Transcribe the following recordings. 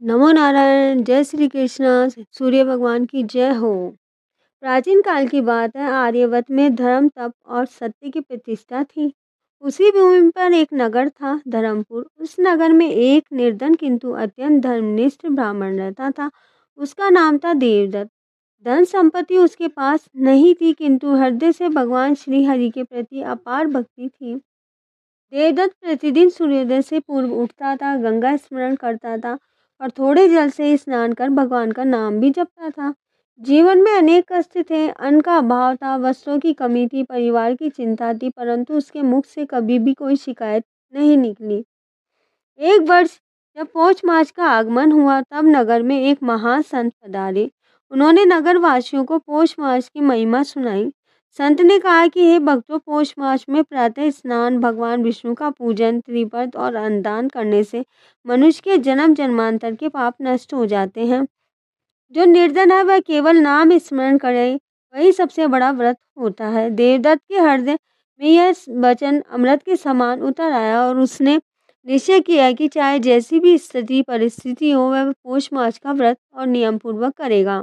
नमो नारायण, जय श्री कृष्ण, सूर्य भगवान की जय हो। प्राचीन काल की बात है, आर्यवत में धर्म, तप और सत्य की प्रतिष्ठा थी। उसी भूमि पर एक नगर था, धर्मपुर। उस नगर में एक निर्धन किंतु अत्यंत धर्मनिष्ठ ब्राह्मण रहता था। उसका नाम था देवदत्त। धन संपत्ति उसके पास नहीं थी, किंतु हृदय से भगवान श्री हरि के प्रति अपार भक्ति थी। देवदत्त प्रतिदिन सूर्योदय से पूर्व उठता था, गंगा स्मरण करता था और थोड़े जल से स्नान कर भगवान का नाम भी जपता था। जीवन में अनेक कष्ट थे, अन्न का अभाव था, वस्त्रों की कमी थी, परिवार की चिंता थी, परंतु उसके मुख से कभी भी कोई शिकायत नहीं निकली। एक वर्ष जब पौष मास का आगमन हुआ, तब नगर में एक महान संत पधारे। उन्होंने नगर वासियों को पौष मास की महिमा सुनाई। संत ने कहा कि हे भक्तों, पौष मास में प्रातः स्नान, भगवान विष्णु का पूजन, त्रिव्रत और अन्नदान करने से मनुष्य के जन्म जन्मांतर के पाप नष्ट हो जाते हैं। जो निर्धन है वह केवल नाम स्मरण करे, वही सबसे बड़ा व्रत होता है। देवदत्त के हृदय में यह वचन अमृत के समान उतर आया और उसने निश्चय किया कि चाहे जैसी भी स्थिति परिस्थिति हो, वह पौष मास का व्रत और नियम पूर्वक करेगा।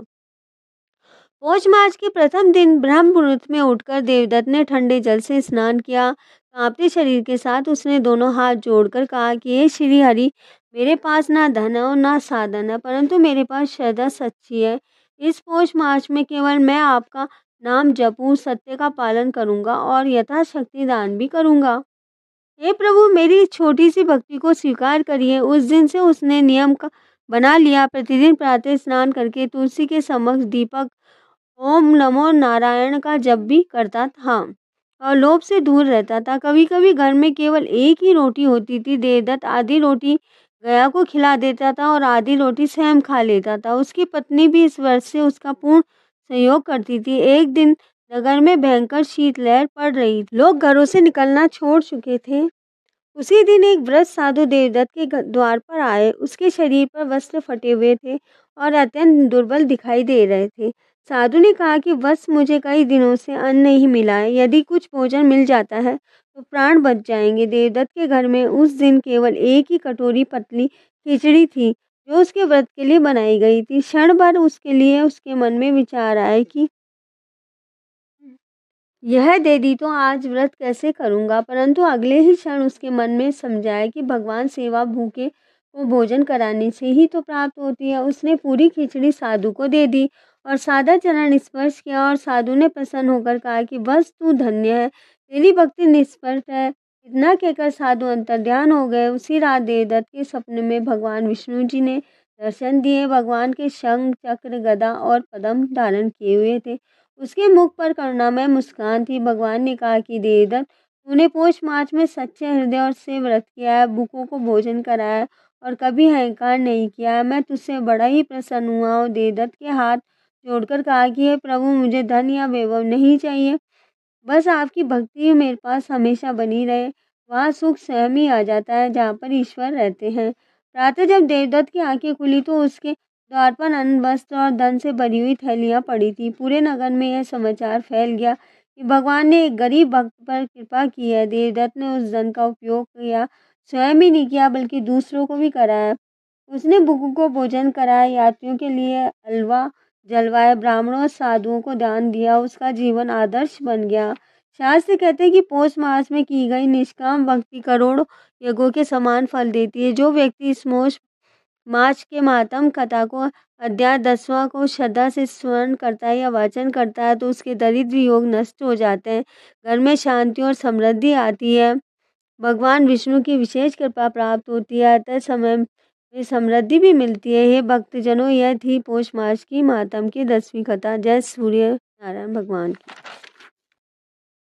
पौष मास के प्रथम दिन ब्रह्म मुहूर्त में उठकर देवदत्त ने ठंडे जल से स्नान किया। कांपते शरीर के साथ उसने दोनों हाथ जोड़कर कहा कि हे श्री हरि, मेरे पास ना धन है और ना साधन है, परंतु मेरे पास श्रद्धा सच्ची है। इस पौष मास में केवल मैं आपका नाम जपूं, सत्य का पालन करूंगा और यथाशक्ति दान भी करूंगा। हे प्रभु, मेरी छोटी सी भक्ति को स्वीकार करिए। उस दिन से उसने नियम का बना लिया। प्रतिदिन प्रातः स्नान करके तुलसी के समक्ष दीपक ओम नमो नारायण का जप भी करता था और लोभ से दूर रहता था। कभी कभी घर में केवल एक ही रोटी होती थी। देवदत्त आधी रोटी गया को खिला देता था और आधी रोटी स्वयं खा लेता था। उसकी पत्नी भी इस वर्ष से उसका पूर्ण सहयोग करती थी। एक दिन नगर में भयंकर शीतलहर पड़ रही थी। लोग घरों से निकलना छोड़ चुके थे। उसी दिन एक वृद्ध साधु देवदत्त के द्वार पर आए। उसके शरीर पर वस्त्र फटे हुए थे और अत्यंत दुर्बल दिखाई दे रहे थे। साधु ने कहा कि बस मुझे कई दिनों से अन्न नहीं मिला है, यदि कुछ भोजन मिल जाता है तो प्राण बच जाएंगे। देवदत्त के घर में उस दिन केवल एक ही कटोरी पतली खिचड़ी थी, जो उसके व्रत के लिए बनाई गई थी। क्षण भर उसके लिए उसके मन में विचार आया कि यह दे दी तो आज व्रत कैसे करूंगा, परंतु अगले ही क्षण उसके मन में समझाया कि भगवान सेवा भूखे को भोजन कराने से ही तो प्राप्त होती है। उसने पूरी खिचड़ी साधु को दे दी और सादा चरण स्पर्श किया और साधु ने प्रसन्न होकर कहा कि बस तू धन्य है, तेरी भक्ति निष्पर्श है। इतना कहकर साधु अंतर्ध्यान हो गए। उसी रात देवदत्त के सपने में भगवान विष्णु जी ने दर्शन दिए। भगवान के शंख, चक्र, गदा और पद्म धारण किए हुए थे। उसके मुख पर करुणामय मुस्कान थी। भगवान ने कहा कि देवदत्त, तूने पौष मास में सच्चे हृदय और से व्रत किया है, भूखों को भोजन कराया है और कभी अहंकार नहीं किया है। मैं तुझसे बड़ा ही प्रसन्न हुआ हूँ। देवदत्त के हाथ जोड़कर कहा कि हे प्रभु, मुझे धन या वैभव नहीं चाहिए, बस आपकी भक्ति मेरे पास हमेशा बनी रहे। वहाँ सुख स्वयं ही आ जाता है, जहाँ पर ईश्वर रहते हैं। प्रातः जब देवदत्त की आंखें खुली तो उसके द्वार पर अन्न, वस्त्र और धन से भरी हुई थैलियाँ पड़ी थी। पूरे नगर में यह समाचार फैल गया कि भगवान ने एक गरीब भक्त पर कृपा की है। देवदत्त ने उस धन का उपयोग किया, स्वयं ही नहीं किया बल्कि दूसरों को भी कराया। उसने भूखों को भोजन कराया, यात्रियों के लिए अलवा जलवाए, ब्राह्मणों और साधुओं को दान दिया। उसका जीवन आदर्श बन गया। शास्त्र कहते हैं कि पौष मास में की गई निष्काम भक्ति करोड़ों यज्ञों के समान फल देती है। जो व्यक्ति इस मोश मास के महात्म कथा को, अध्याय 10वां को श्रद्धा से स्मरण करता है या वाचन करता है तो उसके दरिद्र योग नष्ट हो जाते हैं, घर में शांति और समृद्धि आती है, भगवान विष्णु की विशेष कृपा प्राप्त होती है, अतः समय में समृद्धि भी मिलती है। हे भक्तजनों, यह थी पौष मास की महात्म की 10वीं कथा। जय सूर्य नारायण भगवान की।